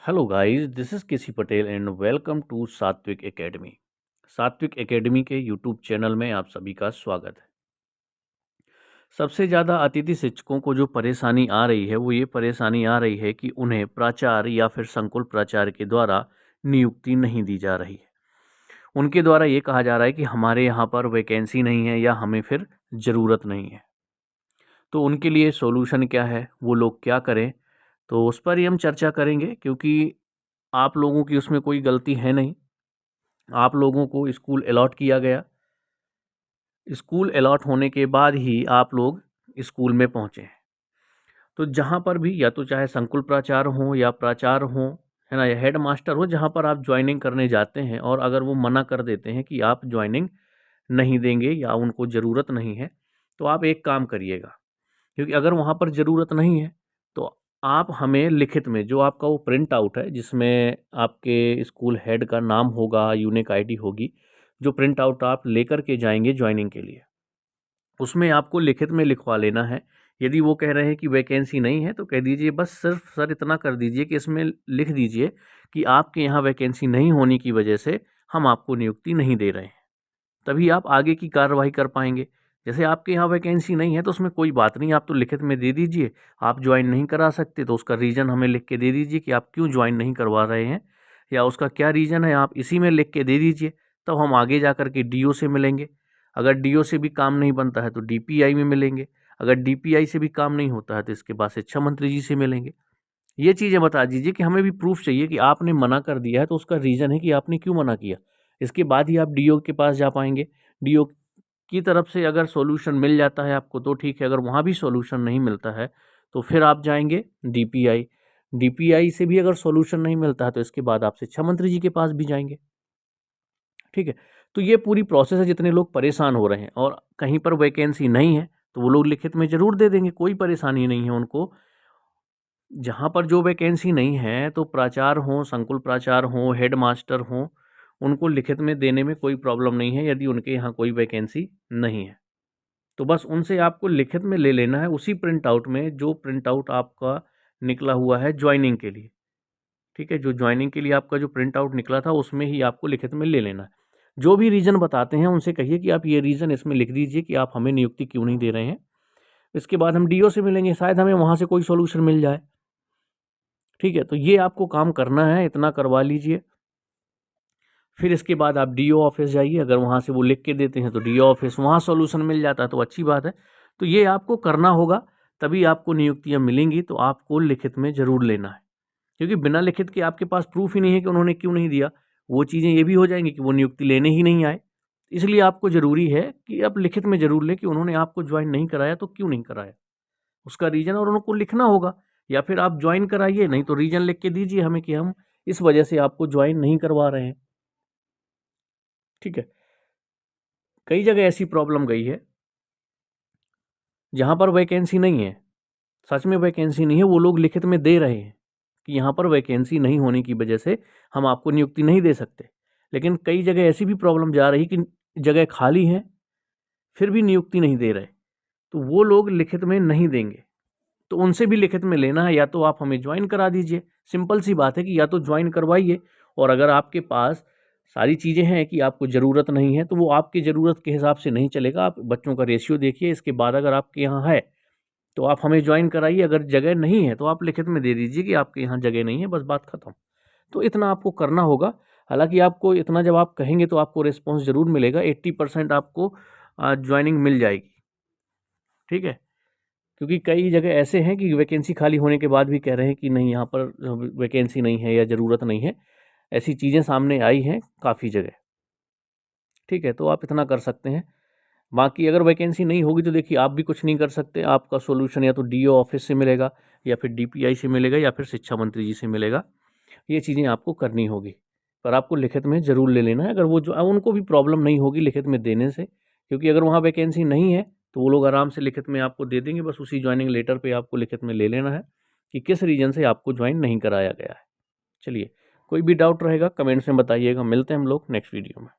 Hello guys, this is K C Patel and welcome to Satvik Academy. Satvik Academy के YouTube channel में आप सभी का स्वागत है। सबसे ज़्यादा अतिथि शिक्षकों को जो परेशानी आ रही है वो ये परेशानी आ रही है कि उन्हें प्राचार्य या फिर संकुल प्राचार्य के द्वारा नियुक्ति नहीं दी जा रही है। उनके द्वारा ये कहा जा रहा है कि हमारे यहाँ पर वैकेंसी नहीं है या हमें फिर ज़रूरत नहीं है। तो उनके लिए सॉल्यूशन क्या है, वो लोग क्या करें, तो उस पर ही हम चर्चा करेंगे। क्योंकि आप लोगों की उसमें कोई गलती है नहीं। आप लोगों को स्कूल अलॉट किया गया, स्कूल अलॉट होने के बाद ही आप लोग स्कूल में पहुँचे हैं। तो जहाँ पर भी या तो चाहे संकुल प्राचार्य हों या प्राचार्य हों, है ना, या हेड मास्टर हो, जहाँ पर आप ज्वाइनिंग करने जाते हैं और अगर वो मना कर देते हैं कि आप ज्वाइनिंग नहीं देंगे या उनको ज़रूरत नहीं है, तो आप एक काम करिएगा। क्योंकि अगर वहाँ पर ज़रूरत नहीं है तो आप हमें लिखित में जो आपका वो प्रिंट आउट है जिसमें आपके स्कूल हेड का नाम होगा, यूनिक आईडी होगी, जो प्रिंट आउट आप लेकर के जाएंगे ज्वाइनिंग के लिए, उसमें आपको लिखित में लिखवा लेना है। यदि वो कह रहे हैं कि वैकेंसी नहीं है तो कह दीजिए, बस सिर्फ सर इतना कर दीजिए कि इसमें लिख दीजिए कि आपके यहाँ वैकेंसी नहीं होने की वजह से हम आपको नियुक्ति नहीं दे रहे हैं। तभी आप आगे की कार्रवाई कर पाएंगे। जैसे आपके यहाँ वैकेंसी नहीं है तो उसमें कोई बात नहीं, आप तो लिखित में दे दीजिए। आप ज्वाइन नहीं करा सकते तो उसका रीज़न हमें लिख के दे दीजिए कि आप क्यों ज्वाइन नहीं करवा रहे हैं या उसका क्या रीज़न है, आप इसी में लिख के दे दीजिए। तब हम आगे जा कर के डीओ से मिलेंगे। अगर डीओ से भी काम नहीं बनता है तो डीपीआई में मिलेंगे। अगर डीपीआई से भी काम नहीं होता है तो इसके बाद शिक्षा मंत्री जी से मिलेंगे। ये चीज़ें बता दीजिए कि हमें भी प्रूफ चाहिए कि आपने मना कर दिया है तो उसका रीज़न है कि आपने क्यों मना किया। इसके बाद ही आप डीओ के पास जा पाएंगे। डीओ की तरफ से अगर सॉल्यूशन मिल जाता है आपको तो ठीक है, अगर वहाँ भी सॉल्यूशन नहीं मिलता है तो फिर आप जाएंगे डीपीआई। डीपीआई से भी अगर सॉल्यूशन नहीं मिलता है तो इसके बाद आप शिक्षा मंत्री जी के पास भी जाएंगे। ठीक है, तो ये पूरी प्रोसेस है। जितने लोग परेशान हो रहे हैं और कहीं पर वैकेंसी नहीं है तो वो लोग लिखित में ज़रूर दे देंगे, कोई परेशानी नहीं है उनको। जहाँ पर जो वैकेंसी नहीं है तो प्राचार्य हों, संकुल प्राचार्य हों, हेड मास्टर हों, उनको लिखित में देने में कोई प्रॉब्लम नहीं है यदि उनके यहाँ कोई वैकेंसी नहीं है। तो बस उनसे आपको लिखित में ले लेना है, उसी प्रिंट आउट में जो प्रिंट आउट आपका निकला हुआ है ज्वाइनिंग के लिए। ठीक है, जो ज्वाइनिंग के लिए आपका जो प्रिंट आउट निकला था उसमें ही आपको लिखित में ले लेना है। जो भी रीज़न बताते हैं उनसे कहिए कि आप ये रीज़न इसमें लिख दीजिए कि आप हमें नियुक्ति क्यों नहीं दे रहे हैं। इसके बाद हम डीओ से मिलेंगे, शायद हमें वहाँ से कोई सॉल्यूशन मिल जाए। ठीक है, तो ये आपको काम करना है, इतना करवा लीजिए। फिर इसके बाद आप डीओ ऑफिस जाइए। अगर वहाँ से वो लिख के देते हैं तो डीओ ऑफिस, वहाँ सॉल्यूशन मिल जाता है तो अच्छी बात है। तो ये आपको करना होगा, तभी आपको नियुक्तियाँ मिलेंगी। तो आपको लिखित में ज़रूर लेना है, क्योंकि बिना लिखित के आपके पास प्रूफ ही नहीं है कि उन्होंने क्यों नहीं दिया। वो चीज़ें ये भी हो जाएंगी कि वो नियुक्ति लेने ही नहीं आए। इसलिए आपको ज़रूरी है कि आप लिखित में ज़रूर लें कि उन्होंने आपको ज्वाइन नहीं कराया तो क्यों नहीं कराया, उसका रीज़न और उनको लिखना होगा। या फिर आप ज्वाइन कराइए, नहीं तो रीज़न लिख के दीजिए हमें कि हम इस वजह से आपको ज्वाइन नहीं करवा रहे हैं। ठीक है, कई जगह ऐसी प्रॉब्लम गई है जहाँ पर वैकेंसी नहीं है, सच में वैकेंसी नहीं है, वो लोग लिखित में दे रहे हैं कि यहाँ पर वैकेंसी नहीं होने की वजह से हम आपको नियुक्ति नहीं दे सकते। लेकिन कई जगह ऐसी भी प्रॉब्लम जा रही कि जगह खाली है फिर भी नियुक्ति नहीं दे रहे, तो वो लोग लिखित में नहीं देंगे। तो उनसे भी लिखित में लेना है, या तो आप हमें ज्वाइन करा दीजिए। सिंपल सी बात है कि या तो ज्वाइन करवाइए, और अगर आपके पास सारी चीज़ें हैं कि आपको ज़रूरत नहीं है तो वो आपकी ज़रूरत के हिसाब से नहीं चलेगा। आप बच्चों का रेशियो देखिए, इसके बाद अगर आपके यहाँ है तो आप हमें ज्वाइन कराइए। अगर जगह नहीं है तो आप लिखित में दे दीजिए कि आपके यहाँ जगह नहीं है, बस बात ख़त्म। तो इतना आपको करना होगा। हालांकि आपको इतना जब आप कहेंगे तो आपको रिस्पॉन्स ज़रूर मिलेगा, 80% आपको ज्वाइनिंग मिल जाएगी। ठीक है, क्योंकि कई जगह ऐसे हैं कि वैकेंसी खाली होने के बाद भी कह रहे हैं कि नहीं, यहाँ पर वैकेंसी नहीं है या ज़रूरत नहीं है। ऐसी चीज़ें सामने आई हैं काफ़ी जगह। ठीक है, तो आप इतना कर सकते हैं। बाकी अगर वैकेंसी नहीं होगी तो देखिए आप भी कुछ नहीं कर सकते। आपका सॉल्यूशन या तो डीओ ऑफिस से मिलेगा, या फिर डीपीआई से मिलेगा, या फिर शिक्षा मंत्री जी से मिलेगा। ये चीज़ें आपको करनी होगी, पर आपको लिखित में ज़रूर ले लेना है। अगर वो जो उनको भी प्रॉब्लम नहीं होगी लिखित में देने से, क्योंकि अगर वहाँ वैकेंसी नहीं है तो वो लोग आराम से लिखित में आपको दे देंगे। बस उसी ज्वाइनिंग लेटर पे आपको लिखित में ले लेना है कि किस रीज़न से आपको ज्वाइन नहीं कराया गया है। चलिए, कोई भी डाउट रहेगा कमेंट्स में बताइएगा। मिलते हैं हम लोग नेक्स्ट वीडियो में।